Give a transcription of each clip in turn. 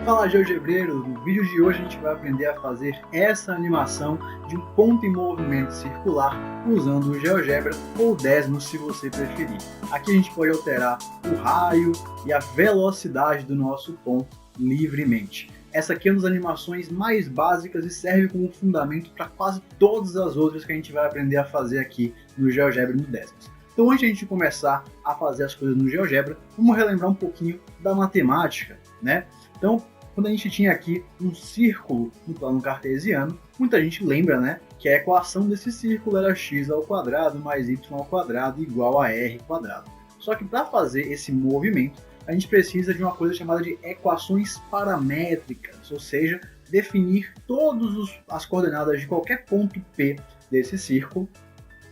Fala, GeoGebreiro! No vídeo de hoje a gente vai aprender a fazer essa animação de um ponto em movimento circular usando o GeoGebra ou Desmos se você preferir. Aqui a gente pode alterar o raio e a velocidade do nosso ponto livremente. Essa aqui é uma das animações mais básicas e serve como fundamento para quase todas as outras que a gente vai aprender a fazer aqui no GeoGebra e no Desmos. Então antes de a gente começar a fazer as coisas no GeoGebra, vamos relembrar um pouquinho da matemática, né? Então, quando a gente tinha aqui um círculo no plano cartesiano, muita gente lembra, né, que a equação desse círculo era x ao quadrado mais y ao quadrado igual a r quadrado. Só que para fazer esse movimento, a gente precisa de uma coisa chamada de equações paramétricas, ou seja, definir todas as coordenadas de qualquer ponto P desse círculo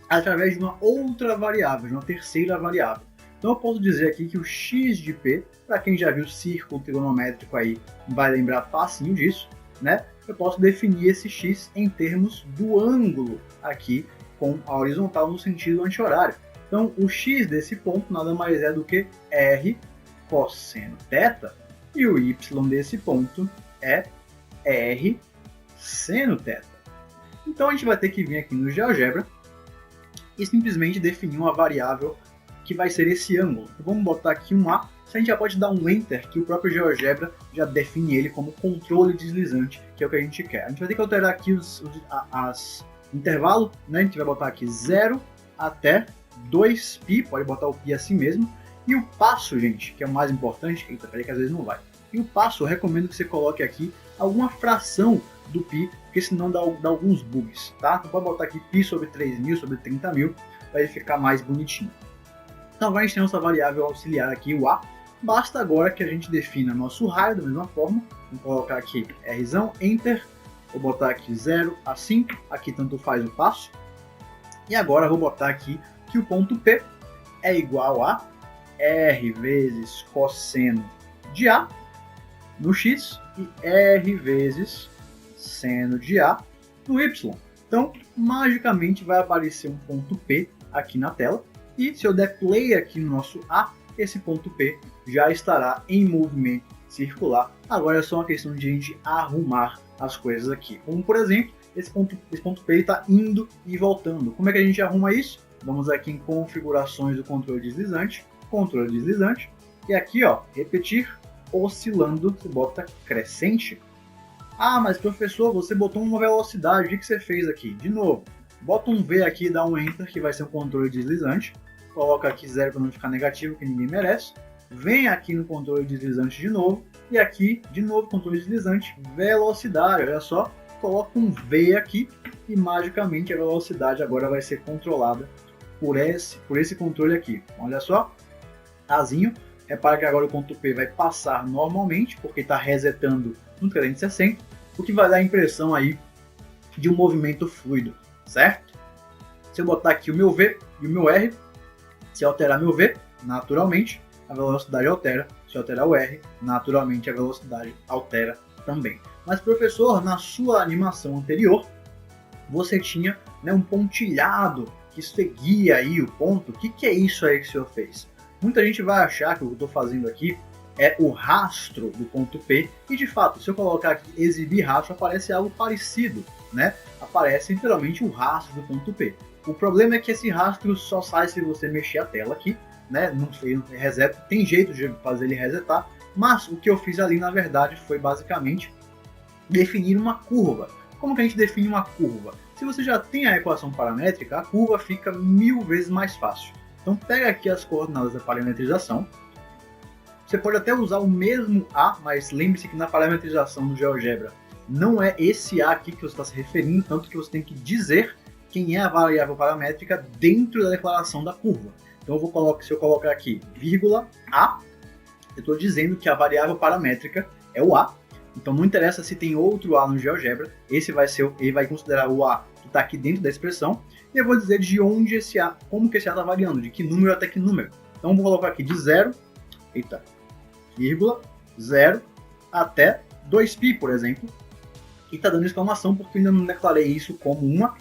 através de uma outra variável, de uma terceira variável. Então eu posso dizer aqui que o x de P, para quem já viu círculo trigonométrico aí, vai lembrar facinho disso, né? Eu posso definir esse x em termos do ângulo aqui com a horizontal no sentido anti-horário. Então o x desse ponto nada mais é do que r cosseno θ e o y desse ponto é r seno θ. Então a gente vai ter que vir aqui no GeoGebra e simplesmente definir uma variável que vai ser esse ângulo. Então, vamos botar aqui um A, a gente já pode dar um Enter, que o próprio GeoGebra já define ele como controle deslizante, que é o que a gente quer. A gente vai ter que alterar aqui os intervalo, né? A gente vai botar aqui 0 até 2π, pode botar o π assim mesmo, e o passo, gente, que é o mais importante, eita, peraí que às vezes não vai. E o passo, eu recomendo que você coloque aqui alguma fração do π, porque senão dá alguns bugs, tá? Então pode botar aqui π sobre 3.000, sobre 30.000, para ele ficar mais bonitinho. Então agora a gente tem nossa variável auxiliar aqui, o A. Basta agora que a gente defina nosso raio da mesma forma. Vou colocar aqui Rzão, Enter. Vou botar aqui 0, assim. Aqui tanto faz o passo. E agora vou botar aqui que o ponto P é igual a R vezes cosseno de A no X e R vezes seno de A no Y. Então, magicamente vai aparecer um ponto P aqui na tela. E se eu der play aqui no nosso A, esse ponto P já estará em movimento circular. Agora é só uma questão de a gente arrumar as coisas aqui. Como por exemplo, esse ponto P está indo e voltando. Como é que a gente arruma isso? Vamos aqui em configurações do controle deslizante, e aqui ó, repetir, oscilando, você bota crescente. Ah, mas professor, você botou uma velocidade, o que você fez aqui? De novo, bota um V aqui e dá um Enter, que vai ser um controle deslizante. Coloca aqui 0 para não ficar negativo, que ninguém merece. Vem aqui no controle deslizante de novo. E aqui, de novo, controle deslizante, velocidade. Olha só, coloca um V aqui e magicamente a velocidade agora vai ser controlada por esse controle aqui. Olha só, Azinho. Repara que agora o ponto P vai passar normalmente, porque está resetando no 360, o que vai dar a impressão aí de um movimento fluido, certo? Se eu botar aqui o meu V e o meu R, se alterar meu V, naturalmente a velocidade altera. Se alterar o R, naturalmente a velocidade altera também. Mas professor, na sua animação anterior, você tinha, né, um pontilhado que seguia aí o ponto. O que é isso aí que o senhor fez? Muita gente vai achar que o que eu estou fazendo aqui é o rastro do ponto P, e de fato, se eu colocar aqui exibir rastro, aparece algo parecido, né? Aparece literalmente o rastro do ponto P. O problema é que esse rastro só sai se você mexer a tela aqui, né? Não sei, reseta, tem jeito de fazer ele resetar, mas o que eu fiz ali na verdade foi basicamente definir uma curva. Como que a gente define uma curva? Se você já tem a equação paramétrica, a curva fica 1000 vezes mais fácil. Então pega aqui as coordenadas da parametrização. Você pode até usar o mesmo A, mas lembre-se que na parametrização do GeoGebra não é esse A aqui que você está se referindo, tanto que você tem que dizer quem é a variável paramétrica dentro da declaração da curva. Então se eu colocar aqui vírgula A, eu estou dizendo que a variável paramétrica é o A. Então não interessa se tem outro A no GeoGebra, ele vai considerar o A que está aqui dentro da expressão, e eu vou dizer de onde esse A, como que esse A está variando, de que número até que número. Então eu vou colocar aqui de 0, vírgula, 0 até 2π, por exemplo, e está dando exclamação porque eu ainda não declarei isso como uma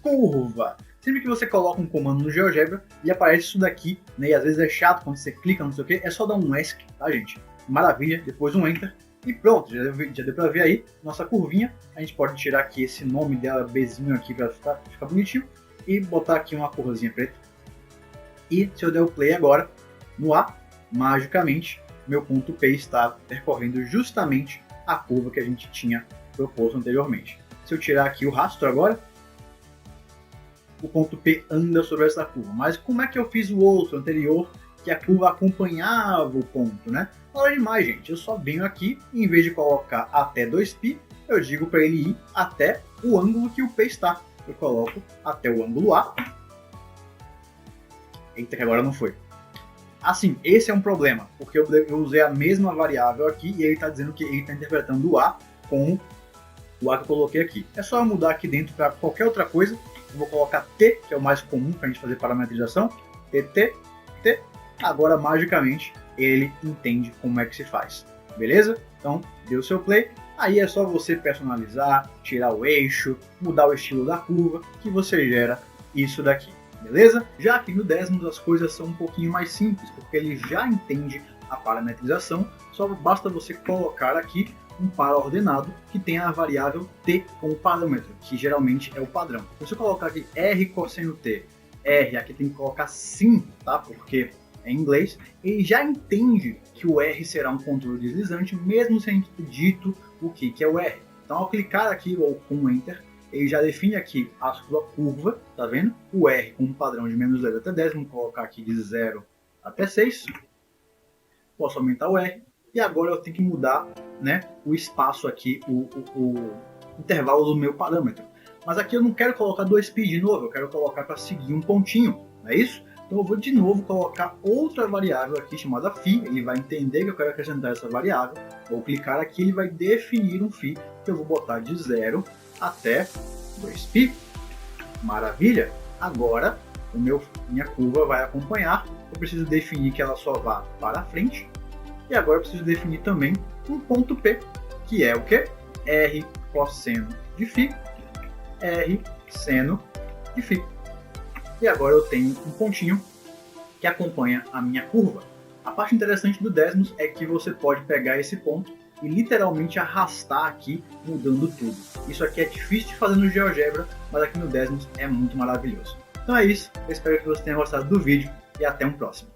curva. Sempre que você coloca um comando no GeoGebra, ele aparece isso daqui, né? E às vezes é chato quando você clica, não sei o que, é só dar um ESC, tá, gente? Maravilha, depois um Enter, E pronto, já deu para ver aí nossa curvinha. A gente pode tirar aqui esse nome dela, Bzinho aqui, para ficar bonitinho. E botar aqui uma corzinha preta. E se eu der o play agora, no A, magicamente, meu ponto P está percorrendo justamente a curva que a gente tinha proposto anteriormente. Se eu tirar aqui o rastro agora, o ponto P anda sobre essa curva. Mas como é que eu fiz o outro anterior, que a curva acompanhava o ponto, né? Nada demais, gente. Eu só venho aqui, e em vez de colocar até 2π, eu digo para ele ir até o ângulo que o P está. Eu coloco até o ângulo A. Eita, que agora não foi. Assim, esse é um problema, porque eu usei a mesma variável aqui e ele está dizendo que ele está interpretando o A com o A que eu coloquei aqui. É só eu mudar aqui dentro para qualquer outra coisa. Eu vou colocar T, que é o mais comum para a gente fazer parametrização. TT, T. Agora, magicamente, ele entende como é que se faz. Beleza? Então, deu o seu play. Aí é só você personalizar, tirar o eixo, mudar o estilo da curva, que você gera isso daqui. Beleza? Já aqui no Desmos as coisas são um pouquinho mais simples, porque ele já entende a parametrização, só basta você colocar aqui um par ordenado que tem a variável t como parâmetro, que geralmente é o padrão. Se você colocar aqui r cosseno t, r, aqui tem que colocar sim, tá? Porque é em inglês, ele já entende que o r será um controle deslizante, mesmo sem ter dito o que é o r. Então ao clicar aqui ou com Enter, ele já define aqui a sua curva, tá vendo? O R com um padrão de menos 0 até 10, vamos colocar aqui de 0 até 6. Posso aumentar o R. E agora eu tenho que mudar, né, o espaço aqui, o intervalo do meu parâmetro. Mas aqui eu não quero colocar 2π de novo, eu quero colocar para seguir um pontinho, não é isso? Então eu vou de novo colocar outra variável aqui chamada φ, ele vai entender que eu quero acrescentar essa variável. Vou clicar aqui, ele vai definir um φ, que eu vou botar de 0 até 2π. Maravilha! Agora minha curva vai acompanhar. Eu preciso definir que ela só vá para a frente. E agora eu preciso definir também um ponto P, que é o que? R cosseno de φ, R seno de φ. E agora eu tenho um pontinho que acompanha a minha curva. A parte interessante do Desmos é que você pode pegar esse ponto e literalmente arrastar aqui, mudando tudo. Isso aqui é difícil de fazer no GeoGebra, mas aqui no Desmos é muito maravilhoso. Então é isso, eu espero que você tenha gostado do vídeo e até um próximo.